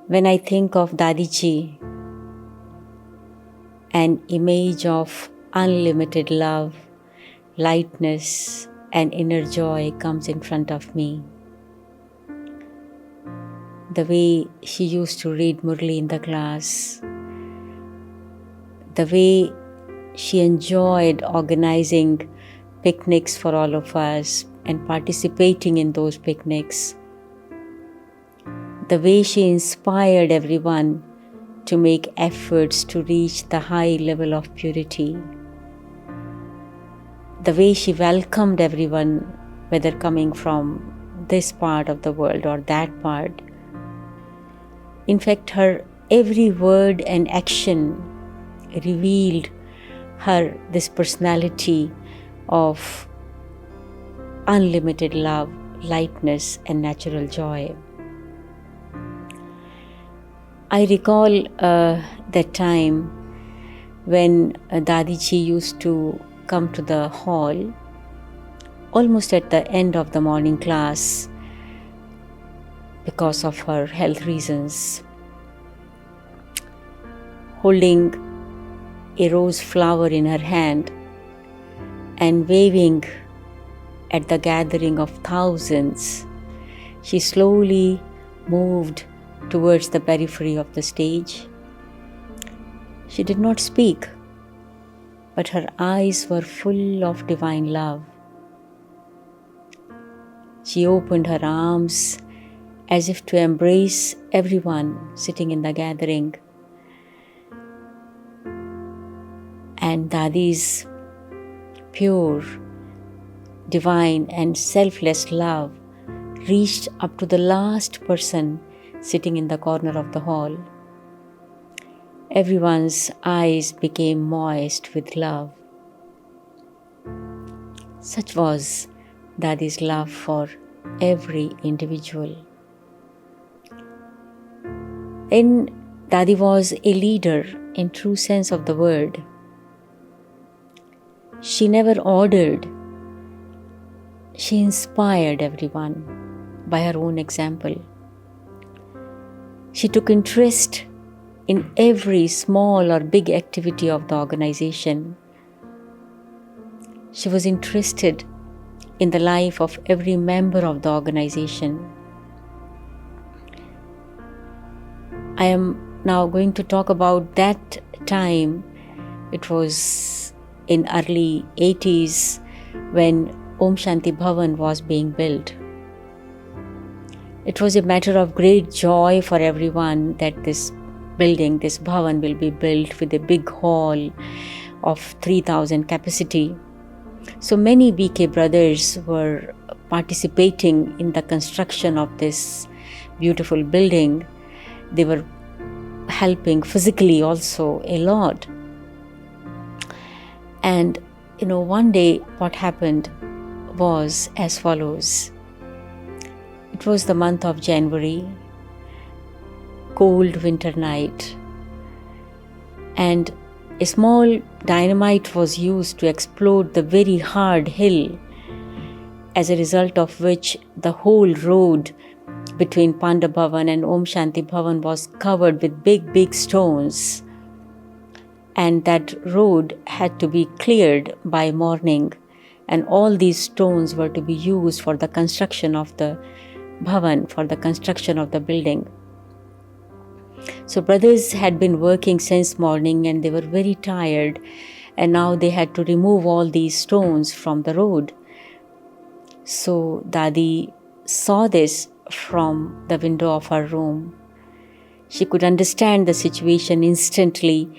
When I think of Dadiji, an image of unlimited love, lightness, and inner joy comes in front of me. The way she used to read Murli in the class, the way she enjoyed organizing picnics for all of us and participating in those picnics, the way she inspired everyone to make efforts to reach the high level of purity, the way she welcomed everyone, whether coming from this part of the world or that part. In fact, her every word and action revealed her this personality of unlimited love, lightness, and natural joy. I recall that time when Dadiji used to come to the hall almost at the end of the morning class because of her health reasons, holding a rose flower in her hand and waving at the gathering of thousands. She slowly moved towards the periphery of the stage. She did not speak, but her eyes were full of divine love. She opened her arms as if to embrace everyone sitting in the gathering. And Dadi's pure, divine, and selfless love reached up to the last person sitting in the corner of the hall. Everyone's eyes became moist with love. Such was Dadi's love for every individual. And Dadi was a leader in true sense of the word. She never ordered. She inspired everyone by her own example. She took interest in every small or big activity of the organization. She was interested in the life of every member of the organization. I am now going to talk about that time. It was in early 80s when Om Shanti Bhavan was being built. It was a matter of great joy for everyone that this building, this Bhavan, will be built with a big hall of 3,000 capacity. So many BK brothers were participating in the construction of this beautiful building. They were helping physically also a lot. And one day what happened was as follows. It was the month of January, cold winter night, and a small dynamite was used to explode the very hard hill, as a result of which the whole road between Panda Bhavan and Om Shanti Bhavan was covered with big stones, and that road had to be cleared by morning, and all these stones were to be used for the construction of the Bhavan, for the construction of the building. So brothers had been working since morning and they were very tired, and now they had to remove all these stones from the road. So Dadi saw this from the window of her room. She could understand the situation instantly.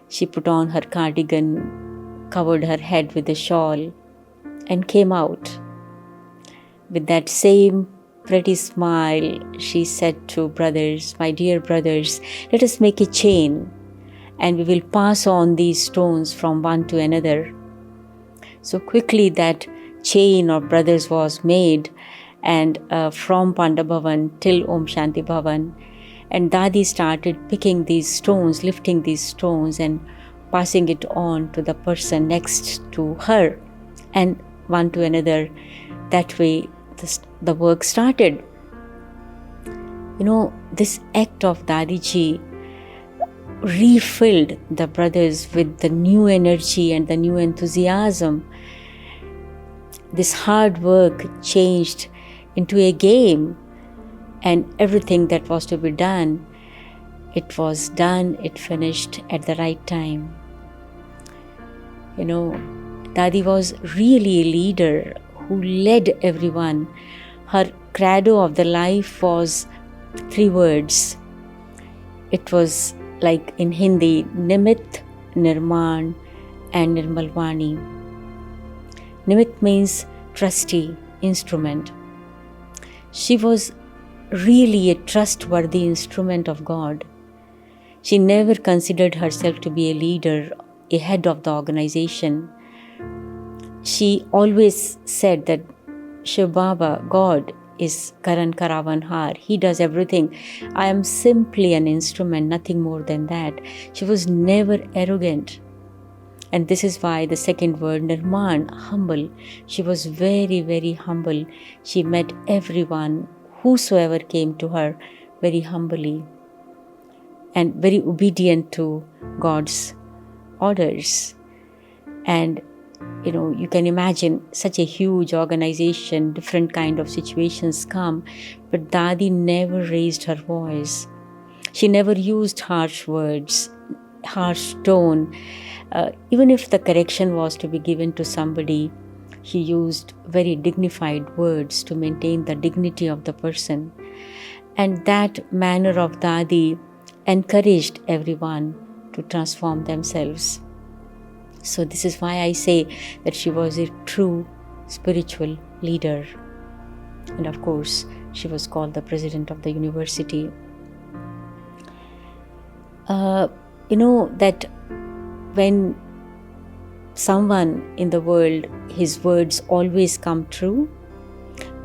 She put on her cardigan, covered her head with a shawl, and came out. With that same pretty smile, she said to brothers, "My dear brothers, let us make a chain and we will pass on these stones from one to another." So quickly that chain of brothers was made, and from Panda Bhavan till Om Shanti Bhavan. And Dadi started picking these stones, lifting these stones and passing it on to the person next to her, and one to another. That way the work started. This act of Dadiji refilled the brothers with the new energy and the new enthusiasm. This hard work changed into a game, and everything that was to be done, it was done, it finished at the right time. Dadi was really a leader who led everyone. Her credo of the life was 3 words. It was like in Hindi, Nimit, Nirman and Nirmalvani. Nimit means trusty, instrument. She was really a trustworthy instrument of God. She never considered herself to be a leader, a head of the organization. She always said that Shiv Baba, God, is Karan Karavan Har. He does everything. I am simply an instrument, nothing more than that. She was never arrogant. And this is why the second word, Nirman, humble. She was very, very humble. She met everyone, whosoever came to her, very humbly and very obedient to God's orders. And you can imagine such a huge organization, different kind of situations come, but Dadi never raised her voice. She never used harsh words, harsh tone. Even if the correction was to be given to somebody, she used very dignified words to maintain the dignity of the person. And that manner of Dadi encouraged everyone to transform themselves. So this is why I say that she was a true spiritual leader. And of course, she was called the president of the university. That when someone in the world, his words always come true,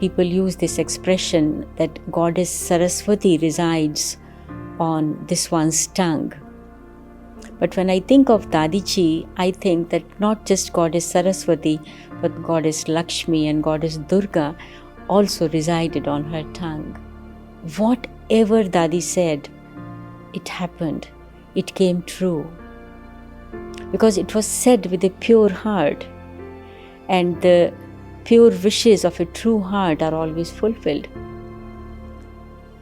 people use this expression that Goddess Saraswati resides on this one's tongue. But when I think of Dadiji, I think that not just Goddess Saraswati, but Goddess Lakshmi and Goddess Durga also resided on her tongue. Whatever Dadi said, it happened. It came true. Because it was said with a pure heart. And the pure wishes of a true heart are always fulfilled.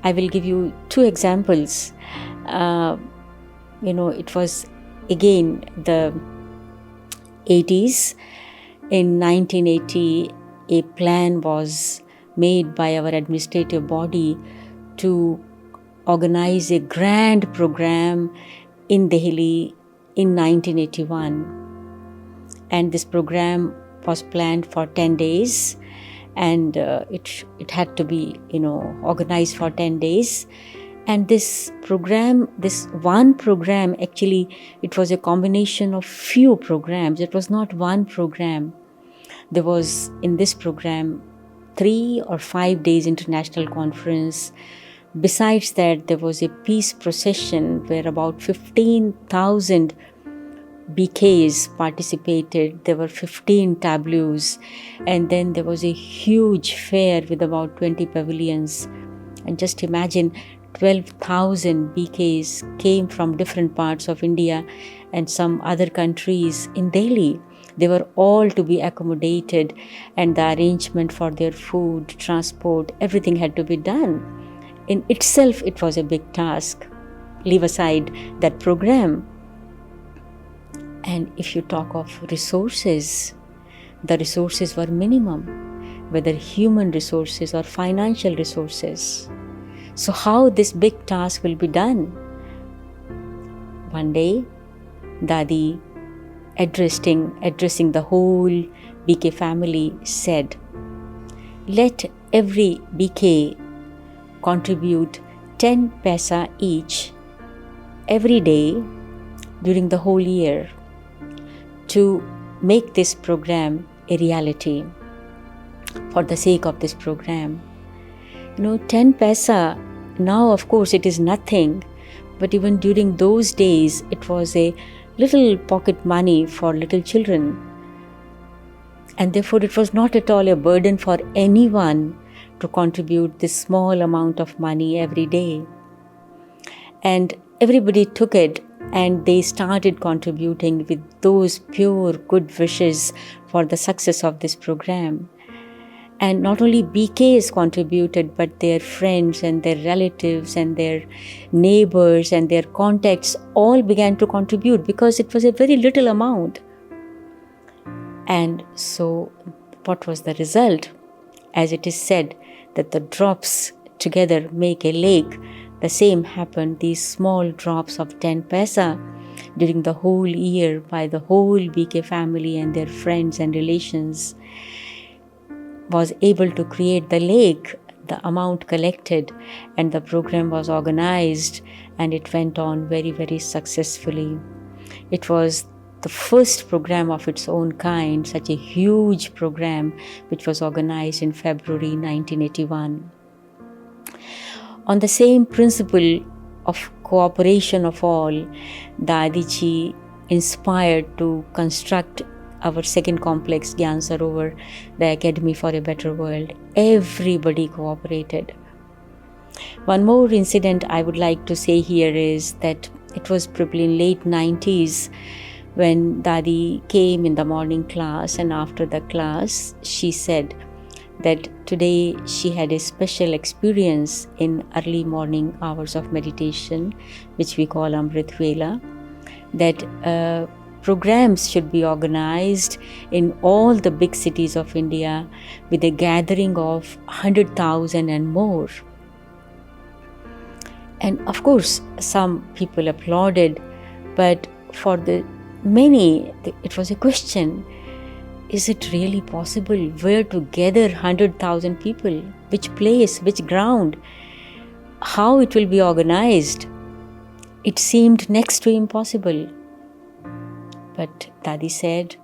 I will give you 2 examples. It was again the 80s. In 1980, a plan was made by our administrative body to organize a grand program in Delhi in 1981. And this program was planned for 10 days. And it had to be, organized for 10 days. And this one program, actually, it was a combination of few programs. It was not one program. There was, in this program, 3 or 5 days international conference. Besides that, there was a peace procession where about 15,000 BKs participated. There were 15 tableaus. And then there was a huge fair with about 20 pavilions. And just imagine, 12,000 BKs came from different parts of India and some other countries in Delhi. They were all to be accommodated, and the arrangement for their food, transport, everything had to be done. In itself, it was a big task. Leave aside that program. And if you talk of resources, the resources were minimum, whether human resources or financial resources. So how this big task will be done? One day, Dadi, addressing the whole BK family, said, "Let every BK contribute 10 paisa each every day during the whole year to make this program a reality. For the sake of this program, 10 paisa, now of course it is nothing, but even during those days it was a little pocket money for little children. And therefore it was not at all a burden for anyone to contribute this small amount of money every day. And everybody took it and they started contributing with those pure good wishes for the success of this program. And not only BKs contributed, but their friends and their relatives and their neighbors and their contacts all began to contribute because it was a very little amount. And so what was the result? As it is said that the drops together make a lake, the same happened. These small drops of 10 paisa during the whole year by the whole BK family and their friends and relations was able to create the lake, the amount collected, and the program was organized and it went on very, very successfully. It was the first program of its own kind, such a huge program which was organized in February 1981. On the same principle of cooperation of all, Dadiji inspired to construct our second complex, Gyan Sarovar, the Academy for a Better World. Everybody cooperated. One more incident I would like to say here is that it was probably in late 90s when Dadi came in the morning class, and after the class she said that today she had a special experience in early morning hours of meditation, which we call Amrit Vela, that programs should be organized in all the big cities of India with a gathering of 100,000 and more. And of course, some people applauded, but for the many, it was a question. Is it really possible? Where to gather 100,000 people? Which place? Which ground? How it will be organized? It seemed next to impossible. But Dadi said,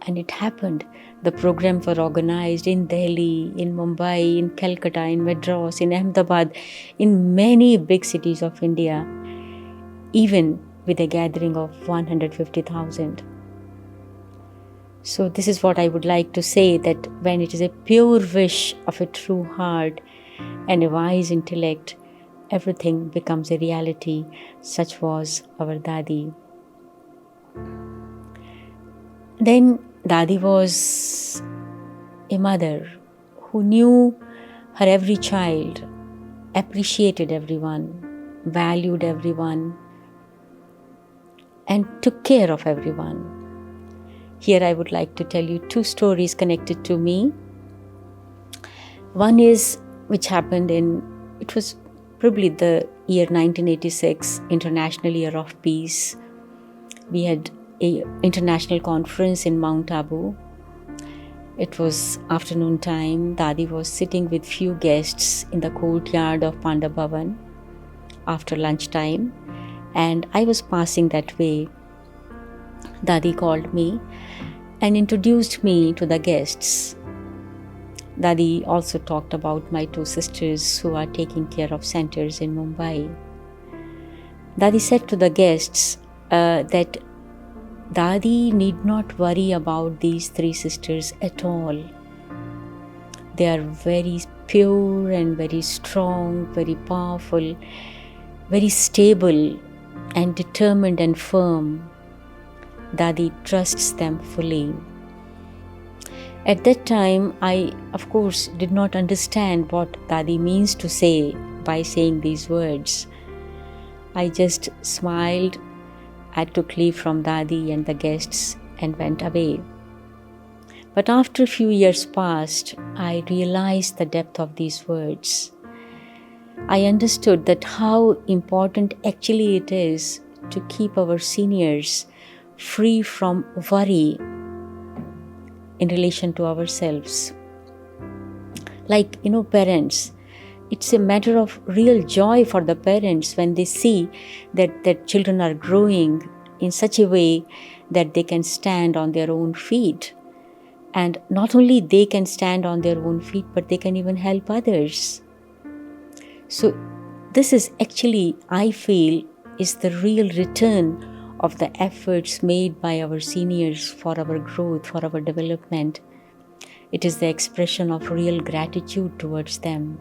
and it happened. The programs were organized in Delhi, in Mumbai, in Calcutta, in Madras, in Ahmedabad, in many big cities of India, even with a gathering of 150,000. So this is what I would like to say, that when it is a pure wish of a true heart and a wise intellect, everything becomes a reality. Such was our Dadi. Then Dadi was a mother who knew her every child, appreciated everyone, valued everyone, and took care of everyone. Here I would like to tell you two stories connected to me. One is which happened it was probably the year 1986, International Year of Peace. We had an international conference in Mount Abu. It was afternoon time. Dadi was sitting with few guests in the courtyard of Panda Bhavan after lunchtime, and I was passing that way. Dadi called me and introduced me to the guests. Dadi also talked about my two sisters who are taking care of centers in Mumbai. Dadi said to the guests that Dadi need not worry about these three sisters at all. They are very pure and very strong, very powerful, very stable and determined and firm. Dadi trusts them fully. At that time, I, of course, did not understand what Dadi means to say by saying these words. I just smiled. I took leave from Dadi and the guests and went away. But after a few years passed, I realized the depth of these words. I understood that how important actually it is to keep our seniors free from worry in relation to ourselves. Like, parents, it's a matter of real joy for the parents when they see that their children are growing in such a way that they can stand on their own feet. And not only they can stand on their own feet, but they can even help others. So this is actually, I feel, is the real return of the efforts made by our seniors for our growth, for our development. It is the expression of real gratitude towards them.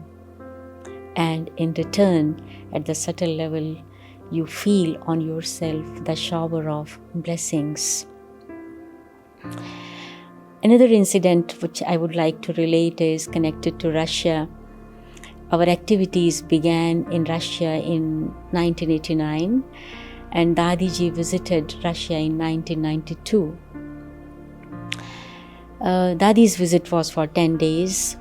And in return, at the subtle level, you feel on yourself the shower of blessings. Another incident which I would like to relate is connected to Russia. Our activities began in Russia in 1989, and Dadiji visited Russia in 1992. Dadi's visit was for 10 days.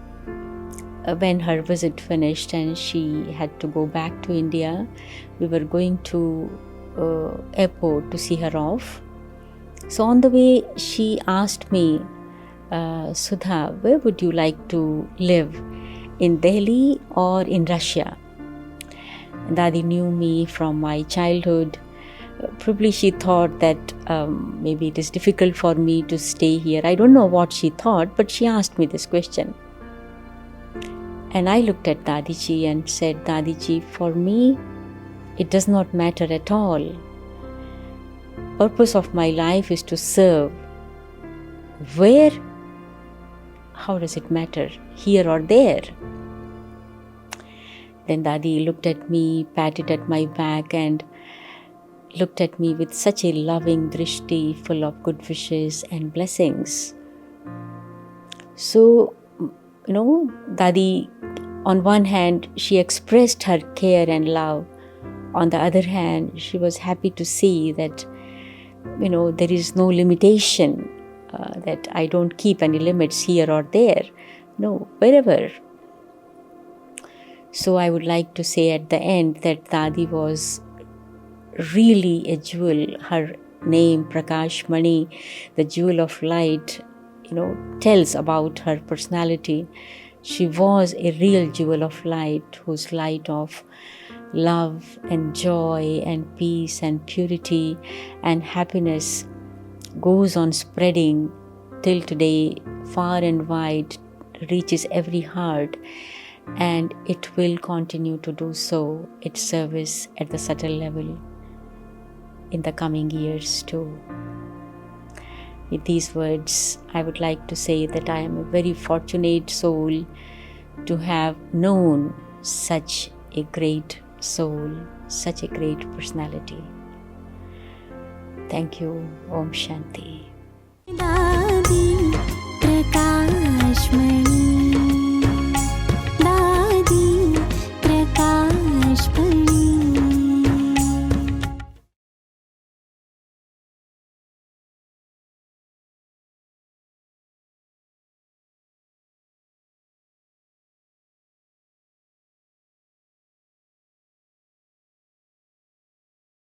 When her visit finished and she had to go back to India, we were going to airport to see her off. So on the way, she asked me, Sudha, where would you like to live? In Delhi or in Russia? Dadi knew me from my childhood. Probably she thought that maybe it is difficult for me to stay here. I don't know what she thought, but she asked me this question. And I looked at Dadiji and said, Dadiji, for me, it does not matter at all. Purpose of my life is to serve. Where? How does it matter? Here or there? Then Dadi looked at me, patted at my back and looked at me with such a loving drishti full of good wishes and blessings. So, Dadi, on one hand, she expressed her care and love. On the other hand, she was happy to see that, there is no limitation, that I don't keep any limits here or there. No, wherever. So I would like to say at the end that Dadi was really a jewel. Her name, Prakash Mani, the jewel of light, tells about her personality. She was a real jewel of light, whose light of love and joy and peace and purity and happiness goes on spreading till today, far and wide, reaches every heart, and it will continue to do so, its service at the subtle level in the coming years too. With these words, I would like to say that I am a very fortunate soul to have known such a great soul, such a great personality. Thank you. Om Shanti.